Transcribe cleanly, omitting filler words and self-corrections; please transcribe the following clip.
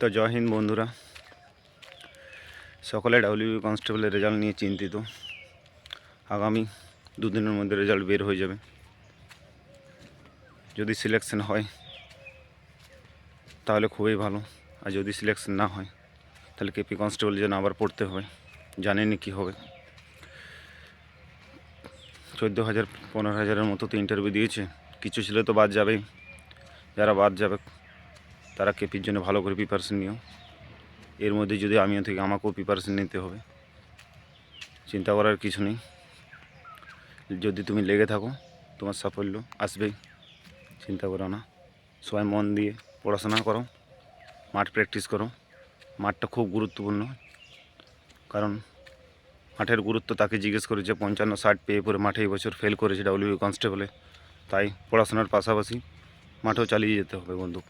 তো জয় হিন্দ বন্ধুরা, সকলে ডাব্লিউবি কনস্টেবলের রেজাল্ট নিয়ে চিন্তিত। আগামী দুদিনের মধ্যে রেজাল্ট বের হয়ে যাবে। যদি সিলেকশন হয় তাহলে খুবই ভালো, আর যদি সিলেকশন না হয় তাহলে কেপি কনস্টেবল যেন আবার পড়তে হবে। জানেনি কী হবে। 14,000 15,000-এর মতো তো ইন্টারভিউ দিয়েছে, কিছু ছেলে তো বাদ যাবেই। যারা বাদ যাবে তারা কেপির জন্য ভালো করে প্রিপারেশন নিও। এর মধ্যে যদি আমিও থেকে আমাকেও প্রিপারেশন নিতে হবে, চিন্তা করার কিছু নেই। যদি তুমি লেগে থাকো তোমার সাফল্য আসবেই, চিন্তা করো না। সবাই মন দিয়ে পড়াশোনা করো, মাঠ প্র্যাকটিস করো। মাঠটা খুব গুরুত্বপূর্ণ, কারণ মাঠের গুরুত্ব তাকে জিজ্ঞেস করেছে 55-60 পেয়ে পরে মাঠে এই বছর ফেল করেছে ডাব্লিউবি কনস্টেবলে। তাই পড়াশোনার পাশাপাশি মাঠেও চালিয়ে যেতে হবে বন্ধু।